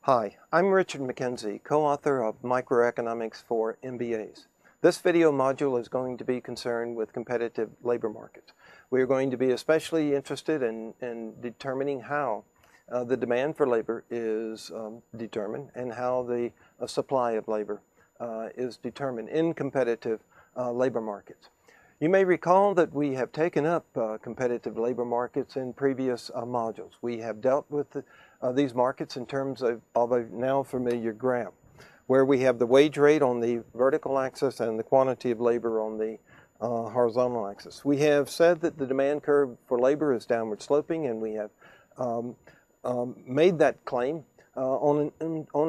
Hi, I'm Richard McKenzie, co-author of Microeconomics for MBAs. This video module is going to be concerned with competitive labor markets. We are going to be especially interested in determining how the demand for labor is determined and how the supply of labor is determined in competitive labor markets. You may recall that we have taken up competitive labor markets in previous modules. We have dealt with these markets in terms of a now familiar graph, where we have the wage rate on the vertical axis and the quantity of labor on the horizontal axis. We have said that the demand curve for labor is downward sloping, and we have made that claim on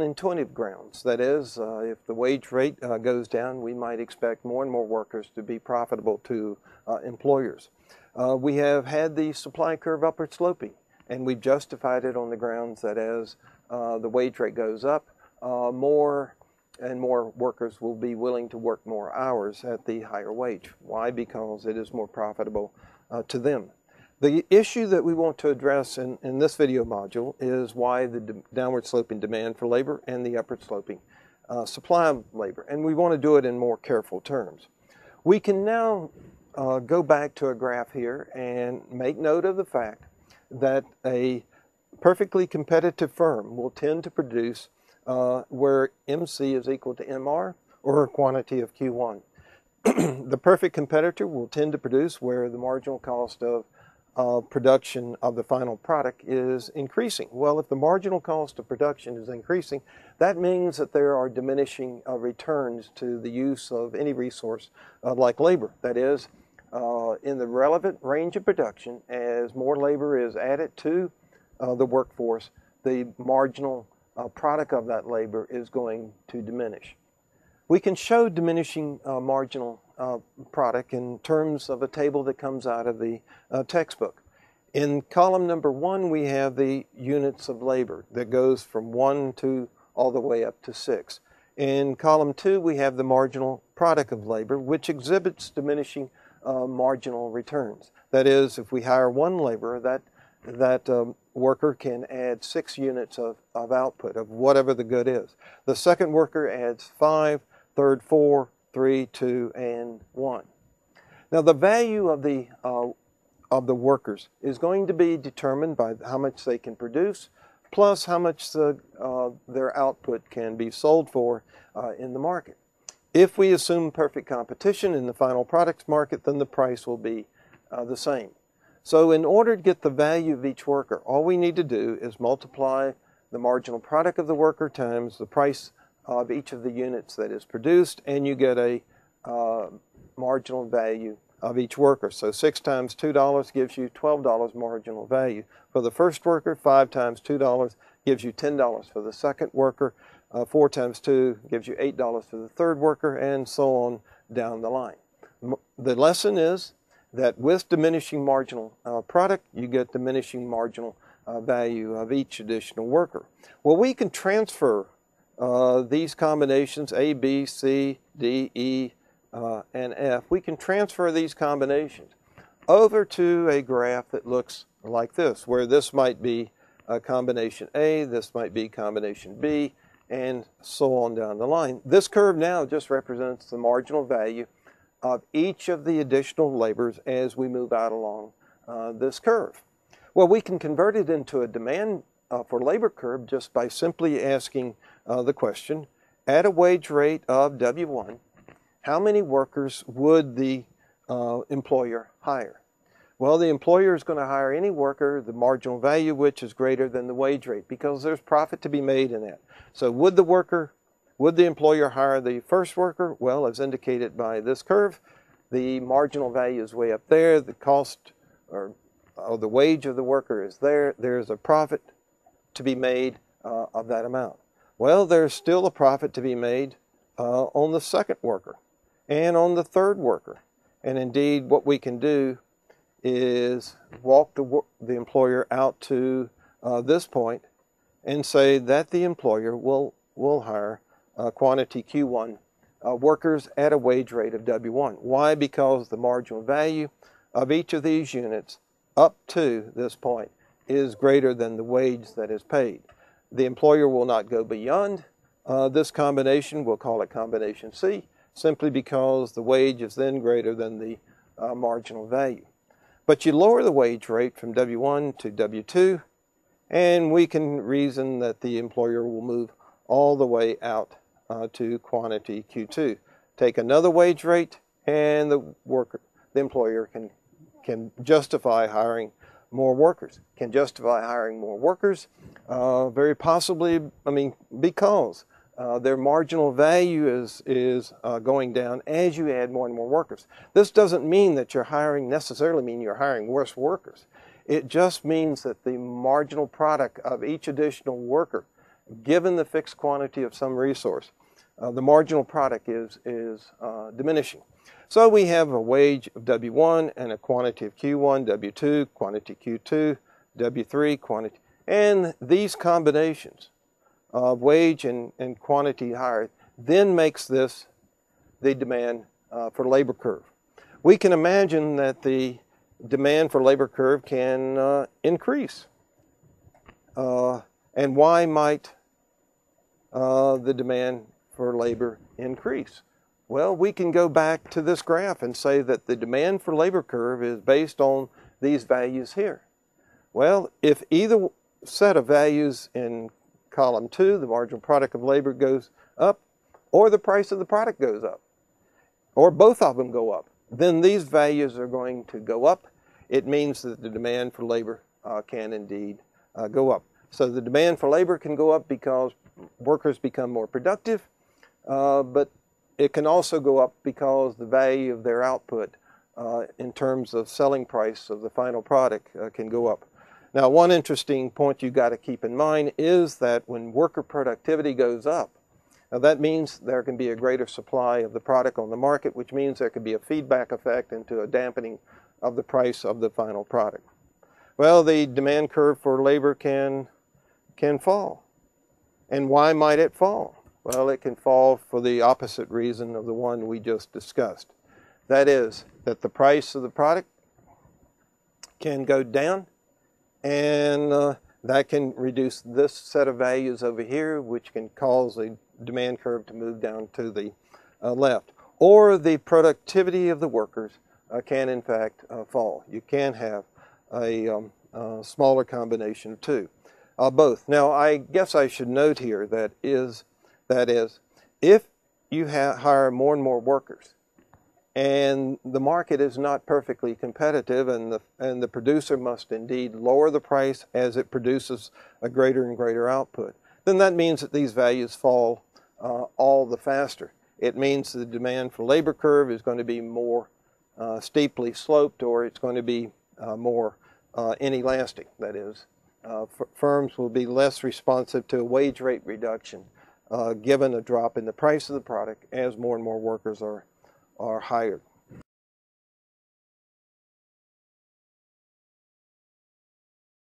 intuitive grounds. That is, if the wage rate goes down, we might expect more and more workers to be profitable to employers. We have had the supply curve upward sloping, and we've justified it on the grounds that as the wage rate goes up, more and more workers will be willing to work more hours at the higher wage. Why? Because it is more profitable to them. The issue that we want to address in this video module is why the downward sloping demand for labor and the upward sloping supply of labor. And we want to do it in more careful terms. We can now go back to a graph here and make note of the fact that a perfectly competitive firm will tend to produce where MC is equal to MR, or a quantity of Q1. The perfect competitor will tend to produce where the marginal cost of production of the final product is increasing. Well, if the marginal cost of production is increasing, that means that there are diminishing returns to the use of any resource like labor. That is, in the relevant range of production, as more labor is added to the workforce, the marginal product of that labor is going to diminish. We can show diminishing marginal product in terms of a table that comes out of the textbook. In column number 1, we have the units of labor that goes from 1 to all the way up to 6. In column 2, we have the marginal product of labor, which exhibits diminishing marginal returns. That is, if we hire one laborer, that worker can add 6 units of output of whatever the good is. The second worker adds 5, third 4, 3, 2, and 1. Now the value of the workers is going to be determined by how much they can produce, plus how much their output can be sold for in the market. If we assume perfect competition in the final products market, then the price will be the same. So in order to get the value of each worker, all we need to do is multiply the marginal product of the worker times the price of each of the units that is produced, and you get a marginal value of each worker. So 6 times $2 gives you $12 marginal value for the first worker. 5 times $2 gives you $10 for the second worker. 4 times 2 gives you $8 for the third worker, and so on down the line. The lesson is that with diminishing marginal product, you get diminishing marginal value of each additional worker. Well, we can transfer these combinations, A, B, C, D, E, and F, we can transfer these combinations over to a graph that looks like this, where this might be combination A, this might be combination B, and so on down the line. This curve now just represents the marginal value of each of the additional labors as we move out along this curve. Well, we can convert it into a demand for labor curve just by simply asking the question, at a wage rate of W1, how many workers would the employer hire? Well, the employer is going to hire any worker, the marginal value which is greater than the wage rate, because there's profit to be made in that. So would the employer hire the first worker? Well, as indicated by this curve, the marginal value is way up there. The cost or the wage of the worker is there. There's a profit to be made of that amount. Well, there's still a profit to be made on the second worker and on the third worker. And indeed, what we can do is walk the employer out to this point and say that the employer will hire quantity Q1 workers at a wage rate of W1. Why? Because the marginal value of each of these units up to this point is greater than the wage that is paid. The employer will not go beyond this combination. We'll call it combination C, simply because the wage is then greater than the marginal value. But you lower the wage rate from W1 to W2, and we can reason that the employer will move all the way out to quantity Q2. Take another wage rate, and the employer can justify hiring more workers. Can justify hiring more workers, very possibly, because their marginal value is going down as you add more and more workers. This doesn't mean that necessarily mean you're hiring worse workers. It just means that the marginal product of each additional worker, given the fixed quantity of some resource, the marginal product is diminishing. So we have a wage of W1 and a quantity of Q1, W2, quantity Q2, W3, quantity. And these combinations of wage and quantity hired then makes this the demand for labor curve. We can imagine that the demand for labor curve can increase. And why might the demand for labor increase? Well, we can go back to this graph and say that the demand for labor curve is based on these values here. Well, if either set of values in column 2, the marginal product of labor goes up, or the price of the product goes up, or both of them go up, then these values are going to go up. It means that the demand for labor can indeed go up. So the demand for labor can go up because workers become more productive, but it can also go up because the value of their output in terms of selling price of the final product can go up. Now, one interesting point you've got to keep in mind is that when worker productivity goes up, now that means there can be a greater supply of the product on the market, which means there could be a feedback effect into a dampening of the price of the final product. Well, the demand curve for labor can fall. And why might it fall? Well, it can fall for the opposite reason of the one we just discussed. That is, that the price of the product can go down, and that can reduce this set of values over here, which can cause the demand curve to move down to the left. Or the productivity of the workers can in fact fall. You can have a smaller combination of two. Both. Now, I guess I should note here that is, if you hire more and more workers, and the market is not perfectly competitive, and the producer must indeed lower the price as it produces a greater and greater output, then that means that these values fall all the faster. It means the demand for labor curve is going to be more steeply sloped, or it's going to be more inelastic. That is, firms will be less responsive to a wage rate reduction given a drop in the price of the product as more and more workers are hired.